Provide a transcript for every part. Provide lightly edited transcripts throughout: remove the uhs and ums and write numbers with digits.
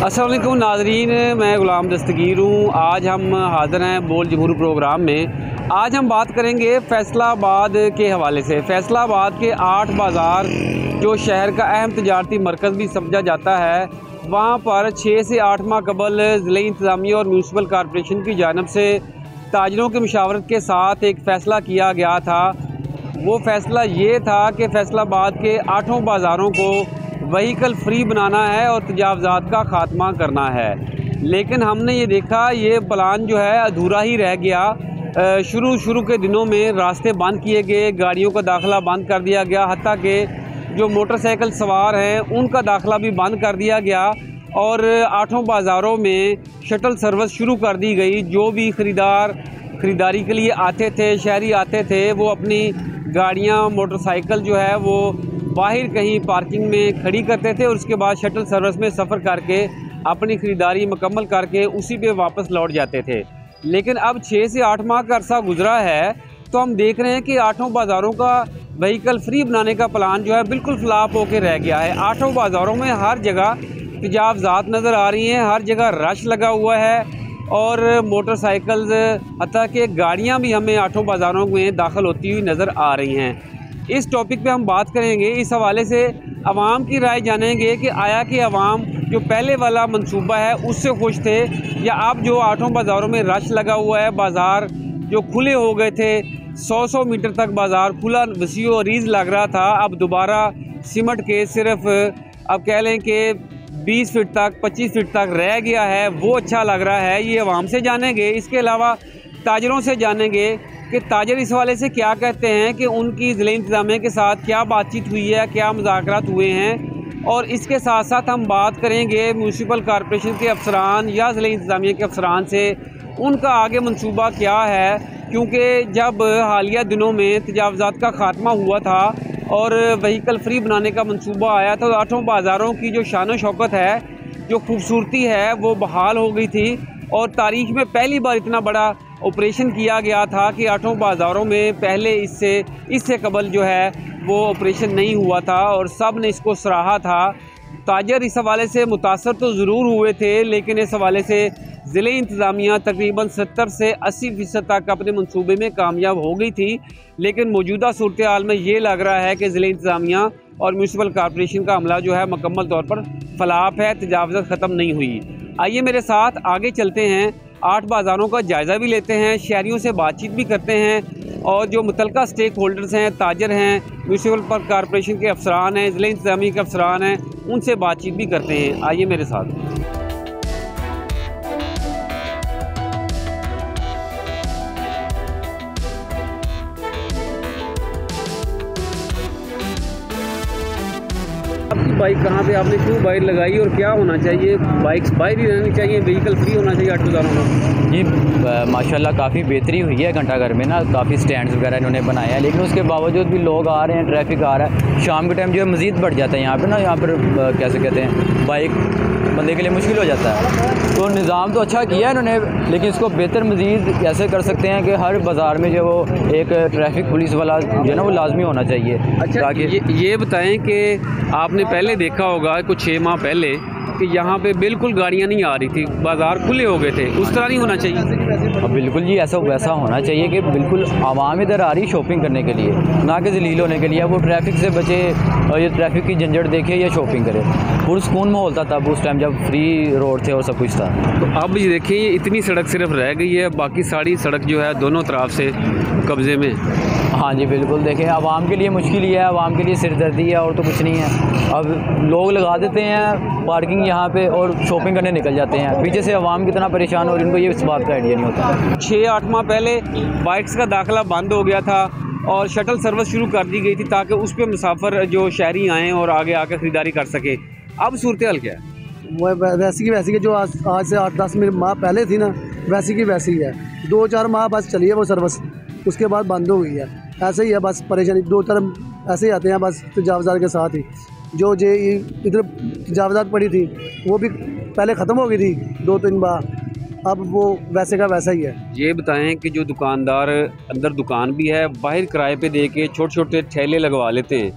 अस्सलाम वालेकुम नाज़रीन, मैं ग़ुलाम दस्तगीर हूँ। आज हम हाज़िर हैं बोल जमहूर प्रोग्राम में। आज हम बात करेंगे फ़ैसलाबाद के हवाले से। फ़ैसलाबाद के 8 बाज़ार जो शहर का अहम तजारती मरकज़ भी समझा जाता है, वहाँ पर 6 से 8 माह कबल ज़िले इंतज़ामिया और म्यूनसिपल कॉरपोरेशन की जानिब से ताजरों की मुशावरत के साथ एक फ़ैसला किया गया था। वो फ़ैसला ये था कि फ़ैसलाबाद के 8 बाज़ारों को व्हीकल फ्री बनाना है और तजावज़ात का ख़ात्मा करना है। लेकिन हमने ये देखा ये प्लान जो है अधूरा ही रह गया। शुरू के दिनों में रास्ते बंद किए गए, गाड़ियों का दाखिला बंद कर दिया गया, हत्ता कि जो मोटरसाइकिल सवार हैं उनका दाखिला भी बंद कर दिया गया और 8 बाज़ारों में शटल सर्विस शुरू कर दी गई। जो भी ख़रीदारी के लिए आते थे, शहरी आते थे, वो अपनी गाड़ियाँ मोटरसाइकिल जो है वो बाहर कहीं पार्किंग में खड़ी करते थे और उसके बाद शटल सर्विस में सफ़र करके अपनी ख़रीदारी मुकम्मल करके उसी पे वापस लौट जाते थे। लेकिन अब 6 से 8 माह का अरसा गुजरा है तो हम देख रहे हैं कि 8 बाज़ारों का व्हीकल फ्री बनाने का प्लान जो है बिल्कुल फ्लॉप होकर रह गया है। 8 बाज़ारों में हर जगह तजावज़ात नज़र आ रही हैं, हर जगह रश लगा हुआ है और मोटरसाइकिल्स हत्ता कि गाड़ियाँ भी हमें 8 बाज़ारों में दाखिल होती हुई नज़र आ रही हैं। इस टॉपिक पे हम बात करेंगे। इस हवाले से अवाम की राय जानेंगे कि आया कि अवाम जो पहले वाला मंसूबा है उससे खुश थे या अब जो 8 बाज़ारों में रश लगा हुआ है, बाज़ार जो खुले हो गए थे, 100 मीटर तक बाज़ार खुला वसी और अरीज़ लग रहा था, अब दोबारा सिमट के सिर्फ अब कह लें कि 20 फीट तक 25 फीट तक रह गया है, वो अच्छा लग रहा है। ये अवाम से जानेंगे। इसके अलावा ताजरों से जानेंगे कि ताजर इस वाले से क्या कहते हैं कि उनकी ज़िले इंतज़ामिया के साथ क्या बातचीत हुई है, क्या मुज़ाकरात हुए हैं। और इसके साथ साथ हम बात करेंगे म्यूनसिपल कॉरपोरेशन के अफसरान या ज़िले इंतज़ामिया के अफसरान से, उनका आगे मंसूबा क्या है। क्योंकि जब हालिया दिनों में तजावज़ात का ख़ात्मा हुआ था और व्हीकल फ्री बनाने का मंसूबा आया था तो 8 बाज़ारों की जो शान शौकत है, जो खूबसूरती है, वो बहाल हो गई थी और तारीख़ में पहली बार इतना बड़ा ऑपरेशन किया गया था कि 8 बाज़ारों में पहले इससे कबल जो है वो ऑपरेशन नहीं हुआ था और सब ने इसको सराहा था। ताजर इस हवाले से मुतासर तो ज़रूर हुए थे, लेकिन इस हवाले से ज़िले इंतज़ामिया तकरीबन 70 से 80% तक अपने मंसूबे में कामयाब हो गई थी। लेकिन मौजूदा सूरत हाल में ये लग रहा है कि ज़िले इंतज़ामिया और म्यूनसिपल कॉरपोरेशन का अमला जो है मुकम्मल तौर पर फलाफ है, तजावज़ात ख़त्म नहीं हुई। आइए मेरे साथ आगे चलते हैं, 8 बाज़ारों का जायज़ा भी लेते हैं, शहरियों से बातचीत भी करते हैं और जो मुतलका स्टेक होल्डर्स हैं, ताजर हैं, म्यूनसिपल कॉरपोरेशन के अफसरान हैं, ज़िले इंतज़ामिया के अफसरान हैं, उनसे बातचीत भी करते हैं। आइए मेरे साथ। आपकी बाइक कहाँ पे, आपने क्यों बाइक लगाई और क्या होना चाहिए? बाइक्स बाहर ही रहनी चाहिए, व्हीकल फ्री होना चाहिए 8 बाज़ारों में? जी माशाल्लाह काफ़ी बेहतरी हुई है घंटाघर में ना, काफ़ी स्टैंड्स वगैरह इन्होंने बनाए हैं, लेकिन उसके बावजूद भी लोग आ रहे हैं, ट्रैफिक आ रहा है। शाम के टाइम जो है मज़ीद बढ़ जाता है यहाँ पे ना, यहाँ पर कैसे कहते हैं, बाइक बंदे के लिए मुश्किल हो जाता है। तो निज़ाम तो अच्छा किया है इन्होंने, लेकिन इसको बेहतर मज़ीद कैसे कर सकते हैं कि हर बाज़ार में जो वो एक ट्रैफिक पुलिस वाला जो है ना वो लाजमी होना चाहिए। अच्छा, ताकि ये बताएं कि आपने पहले देखा होगा कुछ 6 माह पहले कि यहाँ पे बिल्कुल गाड़ियाँ नहीं आ रही थी, बाज़ार खुले हो गए थे, उस तरह नहीं होना चाहिए। बिल्कुल जी, ऐसा वैसा होना चाहिए कि बिल्कुल आवाम इधर आ रही शॉपिंग करने के लिए, ना कि जलील होने के लिए। वो ट्रैफिक से बचे और ये ट्रैफिक की झंझट देखे या शॉपिंग करे। पुरसकून माहौल था तब उस टाइम जब फ्री रोड थे और सब कुछ था। तो अब ये देखिए इतनी सड़क सिर्फ रह गई है, बाकी सारी सड़क जो है दोनों तरफ से कब्ज़े में। हाँ जी बिल्कुल, देखें आवाम के लिए मुश्किल ही है, आवाम के लिए सिरदर्दी है और तो कुछ नहीं है। अब लोग लगा देते हैं पार्किंग यहाँ पे और शॉपिंग करने निकल जाते हैं, पीछे से आवाम कितना परेशान हो रही है, उनको ये इस बात का आइडिया नहीं होता। 6-8 माह पहले बाइक्स का दाखिला बंद हो गया था और शटल सर्विस शुरू कर दी गई थी ताकि उस पर मुसाफिर जो शहरी आएँ और आगे आकर ख़रीदारी कर सके। अब सूरत हाल क्या है? वैसी की वैसी जो आज से 8-10 माह पहले थी ना, वैसी की वैसी है। 2-4 माह बस चली है वो सर्विस, उसके बाद बंद हो गई है। ऐसे ही है बस, परेशानी दो तरफ ऐसे ही आते हैं बस तजावज़ात के साथ ही। जो इधर तजावज़ात पड़ी थी वो भी पहले ख़त्म हो गई थी 2-3 बार, अब वो वैसे का वैसा ही है। ये बताएं कि जो दुकानदार अंदर दुकान भी है, बाहर किराए पे दे के छोटे छोटे ठेले लगवा लेते हैं,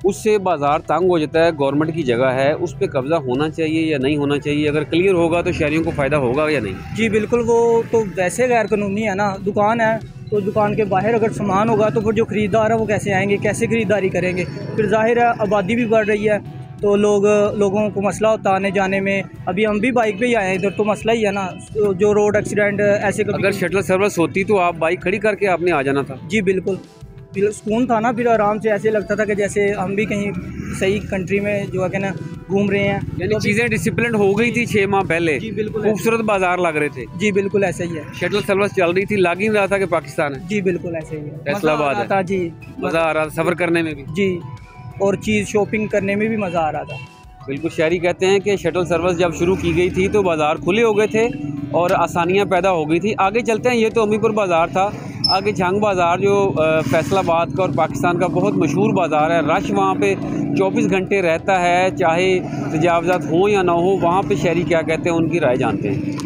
उससे बाज़ार तंग हो जाता है। गवर्नमेंट की जगह है, उस पर कब्ज़ा होना चाहिए या नहीं होना चाहिए? अगर क्लियर होगा तो शहरियों को फ़ायदा होगा या नहीं? जी बिल्कुल, वो तो वैसे गैर कानूनी है ना। दुकान है तो दुकान के बाहर अगर सामान होगा तो फिर जो ख़रीदार है वो कैसे आएंगे, कैसे ख़रीदारी करेंगे? फिर जाहिर है आबादी भी बढ़ रही है तो लोगों को मसला होता है आने जाने में। अभी हम भी बाइक पे ही आए हैं इधर, तो मसला ही है ना, जो रोड एक्सीडेंट ऐसे कभी। अगर शटल सर्विस होती तो आप बाइक खड़ी करके आपने आ जाना था। जी बिल्कुल, सुकून था ना, फिर आराम से ऐसे लगता था कि जैसे हम भी कहीं सही कंट्री में जो है कि ना घूम रहे हैं। यानी तो चीज़ें डिसिप्लिन हो गई थी 6 माह पहले। जी बिल्कुल, खूबसूरत बाजार लग रहे थे। जी बिल्कुल ऐसे ही है। शटल सर्विस चल रही थी, लग ही नहीं रहा था कि पाकिस्तान है। जी बिल्कुल ऐसे ही है। फैसलाबाद मज़ा आ रहा था जी, मज़ा आ रहा था सफ़र करने में भी जी, और चीज़ शॉपिंग करने में भी मज़ा आ रहा था। बिल्कुल। शहरी कहते हैं कि शटल सर्विस जब शुरू की गई थी तो बाज़ार खुले हो गए थे और आसानियाँ पैदा हो गई थी। आगे चलते हैं, ये तो अमीपुर बाज़ार था, आगे झंग बाज़ार जो फैसलाबाद का और पाकिस्तान का बहुत मशहूर बाज़ार है। रश वहाँ पे 24 घंटे रहता है, चाहे तजावज़ात हों या ना हो। वहाँ पे शहरी क्या कहते हैं, उनकी राय जानते हैं।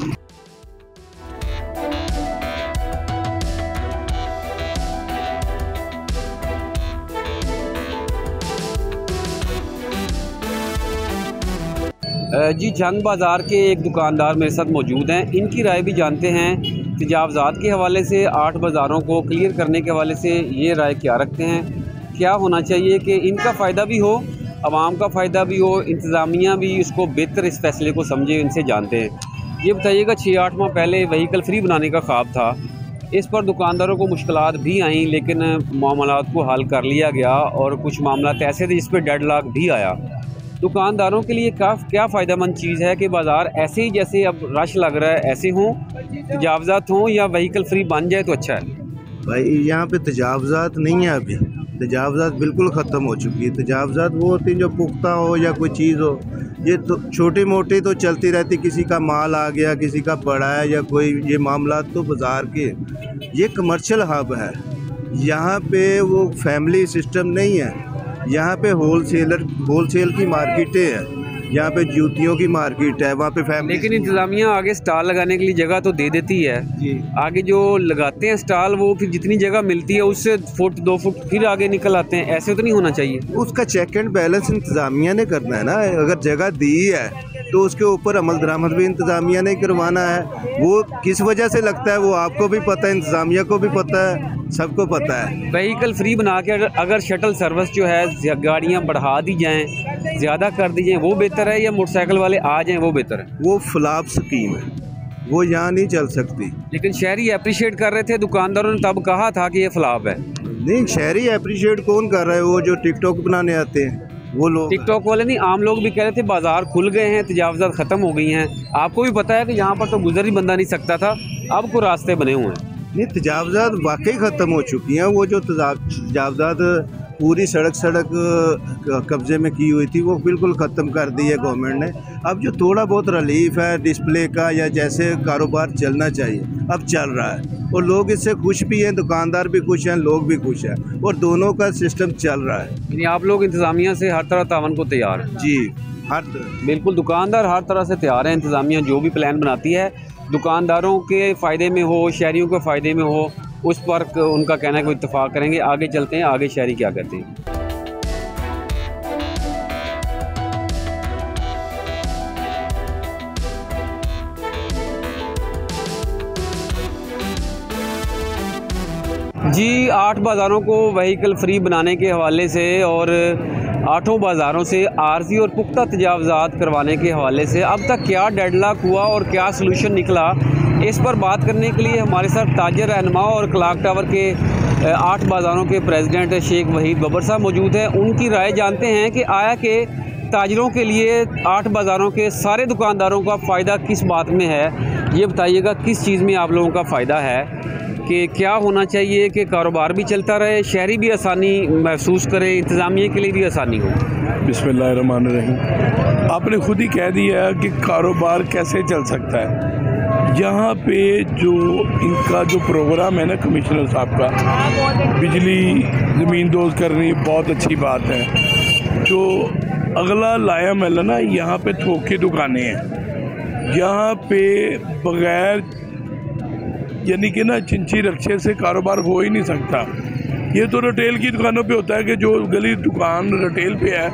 जी, झंग बाज़ार के एक दुकानदार मेरे साथ मौजूद हैं, इनकी राय भी जानते हैं। तजावज़ात के हवाले से, 8 बाज़ारों को क्लियर करने के हवाले से ये राय क्या रखते हैं? क्या होना चाहिए कि इनका फ़ायदा भी हो, आवाम का फ़ायदा भी हो, इंतज़ामिया भी इसको बेहतर इस फैसले को समझे, इनसे जानते हैं। ये बताइएगा, 6-8 माह पहले व्हीकल फ्री बनाने का ख्वाब था, इस पर दुकानदारों को मुश्किलात भी आईं, लेकिन मामलात को हल कर लिया गया और कुछ मामलात ऐसे थे जिस पर डेडलॉक भी आया। दुकानदारों के लिए क्या फ़ायदेमंद चीज़ है कि बाज़ार ऐसे ही जैसे अब रश लग रहा है ऐसे हों, तजावज़ात हों, या व्हीकल फ्री बन जाए तो अच्छा है? भाई यहाँ पे तजावज़ात नहीं है, अभी तजावज़ात बिल्कुल ख़त्म हो चुकी है। तजावज़ात वो होती हैं जो पुख्ता हो या कोई चीज़ हो, ये तो छोटी मोटी तो चलती रहती, किसी का माल आ गया, किसी का पड़ा है या कोई, ये मामला तो बाज़ार के। ये कमर्शियल हब है, यहाँ पे वो फैमिली सिस्टम नहीं है। यहाँ पे होलसेल की मार्केटें हैं, यहाँ पे जूतियों की मार्केट है, वहाँ पे फैमिली। लेकिन इंतज़ामिया आगे स्टॉल लगाने के लिए जगह तो दे देती है जी। आगे जो लगाते हैं स्टॉल, वो फिर जितनी जगह मिलती है उससे फुट 2 फुट फिर आगे निकल आते हैं। ऐसे तो नहीं होना चाहिए। उसका चेक एंड बैलेंस इंतज़ामिया ने करना है ना। अगर जगह दी है तो उसके ऊपर अमल दरामद भी इंतज़ामिया ने करवाना है। वो किस वजह से लगता है वो आपको भी पता है, इंतज़ामिया को भी पता है, सबको पता है। व्हीकल फ्री बना के अगर शटल सर्विस जो है गाड़ियाँ बढ़ा दी जाएँ, ज़्यादा कर दी जाएँ, वो बेहतर है, या मोटरसाइकिल वाले आ जाएँ वो बेहतर है? वो फ्लॉप स्कीम है, वो यहाँ नहीं चल सकती। लेकिन शहरी अप्रिशिएट कर रहे थे, दुकानदारों ने तब कहा था कि ये फ्लॉप है। नहीं, शहरी अप्रिशिएट कौन कर रहा है? वो जो टिकटॉक बनाने आते हैं वो लोग। टिकटॉक वाले नहीं, आम लोग भी कह रहे थे बाज़ार खुल गए हैं, तजावज़ात ख़त्म हो गई हैं। आपको भी पता है कि यहाँ पर तो गुजर ही बंदा नहीं सकता था, अब को रास्ते बने हुए हैं। नहीं, तजावज़ात वाकई ख़त्म हो चुकी हैं। वो जो तजावज़ात पूरी सड़क कब्ज़े में की हुई थी वो बिल्कुल ख़त्म कर दी है गवर्नमेंट ने। अब जो थोड़ा बहुत रिलीफ है डिस्प्ले का, या जैसे कारोबार चलना चाहिए, अब चल रहा है और लोग इससे खुश भी हैं, दुकानदार भी खुश हैं, लोग भी खुश हैं, और दोनों का सिस्टम चल रहा है। यानी आप लोग इंतज़ामिया से हर तरह तावन को तैयार हैं? जी, हर तरह। बिल्कुल, दुकानदार हर तरह से तैयार हैं। इंतज़ामिया जो भी प्लान बनाती है, दुकानदारों के फ़ायदे में हो, शहरियों के फ़ायदे में हो, उस पर उनका कहना है कि इत्तेफाक करेंगे। आगे चलते हैं, आगे शहरी क्या कहते हैं। जी, 8 बाज़ारों को व्हीकल फ्री बनाने के हवाले से और 8 बाज़ारों से आर्जी और पुख्ता तजावज़ात करवाने के हवाले से अब तक क्या डेडलॉक हुआ और क्या सलूशन निकला, इस पर बात करने के लिए हमारे साथ ताजर रहनुमा और क्लॉक टावर के 8 बाज़ारों के प्रेसिडेंट शेख वहीद बबर साहब मौजूद हैं। उनकी राय जानते हैं कि आया कि ताजरों के लिए 8 बाज़ारों के सारे दुकानदारों का फ़ायदा किस बात में है। ये बताइएगा, किस चीज़ में आप लोगों का फ़ायदा है, कि क्या होना चाहिए कि कारोबार भी चलता रहे, शहरी भी आसानी महसूस करे, इंतज़ामिया के लिए भी आसानी हो? बिस्मिल्लाहिर्रहमानिर्रहीम। आपने खुद ही कह दिया कि कारोबार कैसे चल सकता है। यहाँ पे जो इनका जो प्रोग्राम है ना कमिश्नर साहब का, बिजली ज़मीन दोज करनी, बहुत अच्छी बात है। जो अगला लाया महल ना, यहाँ पे थोक की दुकानें हैं, यहाँ पे बग़ैर यानी कि ना चिंची रक्षे से कारोबार हो ही नहीं सकता। ये तो रिटेल की दुकानों पे होता है कि जो गली दुकान रिटेल पे है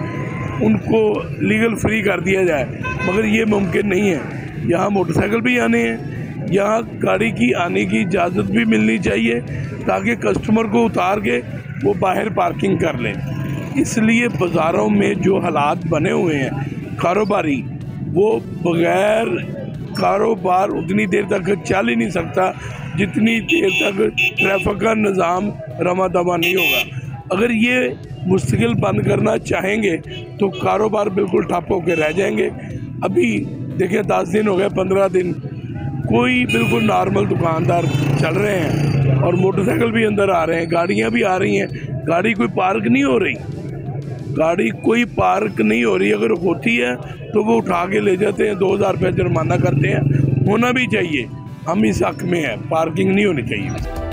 उनको लीगल फ्री कर दिया जाए, मगर ये मुमकिन नहीं है। यहाँ मोटरसाइकिल भी आने हैं, यहाँ गाड़ी की आने की इजाज़त भी मिलनी चाहिए ताकि कस्टमर को उतार के वो बाहर पार्किंग कर लें। इसलिए बाज़ारों में जो हालात बने हुए हैं कारोबारी, वो बग़ैर कारोबार उतनी देर तक चल ही नहीं सकता जितनी देर तक ट्रैफिक का निज़ाम रमा दमा नहीं होगा। अगर ये मुस्तकिल बंद करना चाहेंगे तो कारोबार बिल्कुल ठप होकर रह जाएंगे। अभी देखिए 10 दिन हो गए, 15 दिन कोई बिल्कुल नॉर्मल दुकानदार चल रहे हैं और मोटरसाइकिल भी अंदर आ रहे हैं, गाड़ियाँ भी आ रही हैं, गाड़ी कोई पार्क नहीं हो रही, गाड़ी कोई पार्क नहीं हो रही। अगर होती है तो वो उठा के ले जाते हैं, 2000 रुपये जुर्माना करते हैं। होना भी चाहिए, हम इस हक में हैं, पार्किंग नहीं होनी चाहिए।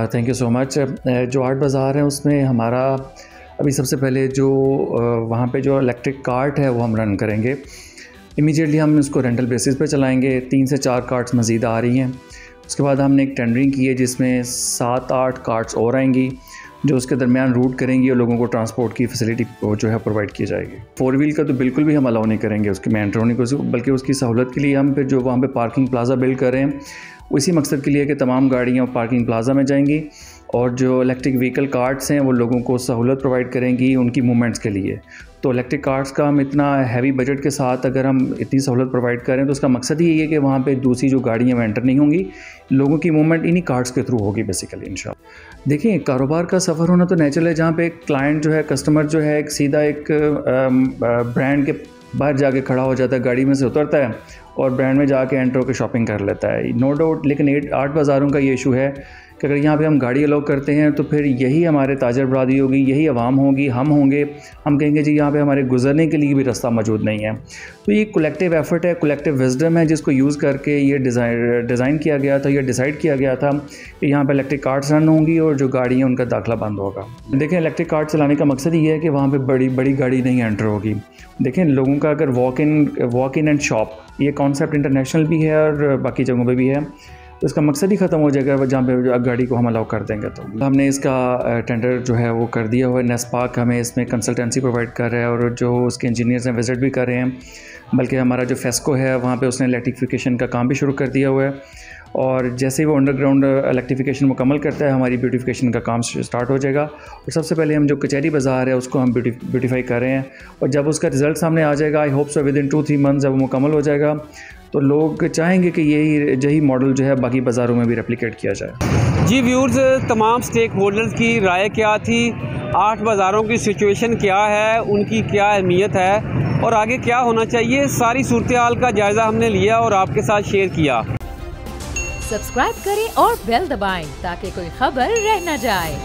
Thank you so much. जो आर्ट बाज़ार है उसमें हमारा अभी सबसे पहले जो वहाँ पे जो इलेक्ट्रिक कार्ट है वो हम रन करेंगे। इमीडिएटली हम इसको रेंटल बेसिस पे चलाएंगे। 3 से 4 कार्ट्स मज़ीद आ रही हैं। उसके बाद हमने एक टेंडरिंग की है जिसमें 7-8 कार्ट्स और आएंगी जो उसके दरमियान रूट करेंगी और लोगों को ट्रांसपोर्ट की फैसिलिटी जो है प्रोवाइड की जाएगी। 4 व्हील का तो बिल्कुल भी हम अलाउ नहीं करेंगे उसकी में एंटर होने को, बल्कि उसकी सहूलत के लिए हम फिर जो वहाँ पे पार्किंग प्लाज़ा बिल्ड कर रहे हैं इसी मकसद के लिए कि तमाम गाड़ियाँ पार्किंग प्लाज़ा में जाएंगी और जो इलेक्ट्रिक व्हीकल कार्ट्स हैं वो लोगों को सहूलत प्रोवाइड करेंगी उनकी मूवमेंट्स के लिए। तो इलेक्ट्रिक कार्ट्स का हम इतना हैवी बजट के साथ अगर हम इतनी सहूलत प्रोवाइड करें तो उसका मकसद ही यही है कि वहाँ पे दूसरी जो गाड़ियाँ वो एंटर नहीं होंगी, लोगों की मूवमेंट इन्हीं कार्ट्स के थ्रू होगी बेसिकली इंशाल्लाह। देखिए, कारोबार का सफ़र होना तो नेचुरल है, जहाँ पे एक क्लाइंट जो है, कस्टमर जो है, एक सीधा एक ब्रांड के बाहर जाके खड़ा हो जाता है, गाड़ी में से उतरता है और ब्रांड में जाके एंटर होकर शॉपिंग कर लेता है, नो डाउट। लेकिन आर्ट बाज़ारों का ये इशू है कि अगर यहाँ पे हम गाड़ी अलाउ करते हैं तो फिर यही हमारे ताजर बरादरी होगी, यही आवाम होगी, हम होंगे, हम कहेंगे जी यहाँ पे हमारे गुजरने के लिए भी रास्ता मौजूद नहीं है। तो ये कलेक्टिव एफर्ट है, कलेक्टिव विजडम है जिसको यूज़ करके ये डिज़ाइन किया गया था, ये डिसाइड किया गया था कि यहाँ पे इलेक्ट्रिक कार्ट्स रन होंगी और जो गाड़ी है उनका दाखिला बंद होगा। देखें, इलेक्ट्रिक कार्ट चलाने का मकसद ये है कि वहाँ पर बड़ी गाड़ी नहीं एंटर होगी। देखें, लोगों का अगर वॉक इन एंड शॉप, ये कॉन्सेप्ट इंटरनेशनल भी है और बाकी जगहों पे भी है, तो इसका मकसद ही ख़त्म हो जाएगा जहाँ पे गाड़ी को हम अलाउ कर देंगे। तो हमने इसका टेंडर जो है वो कर दिया हुआ है। नेस्पार्क हमें इसमें कंसल्टेंसी प्रोवाइड कर रहा है और जो उसके इंजीनियर्स हैं विज़िट भी कर रहे हैं, बल्कि हमारा जो फेस्को है वहाँ पे उसने इलेक्ट्रिफिकेशन का काम भी शुरू कर दिया हुआ है और जैसे ही वो अंडरग्राउंड इलेक्ट्रिफिकेशन मुकम्मल करता है हमारी ब्यूटिफिकेशन का काम स्टार्ट हो जाएगा। और सबसे पहले हम जो कचहरी बाज़ार है उसको हम ब्यूटिफाई कर रहे हैं और जब उसका रिज़ल्ट सामने आ जाएगा, I hope so with in 2-3 month जब वो मुकम्मल हो जाएगा तो लोग चाहेंगे कि यही मॉडल जो है बाकी बाज़ारों में भी रेप्लिकेट किया जाए। जी व्यूअर्स, तमाम स्टेक होल्डर्स की राय क्या थी, आर्ट बाज़ारों की सिचुएशन क्या है, उनकी क्या अहमियत है और आगे क्या होना चाहिए, सारी सूरत हाल का जायज़ा हमने लिया और आपके साथ शेयर किया। सब्सक्राइब करें और बेल दबाएं ताकि कोई खबर रह न जाए।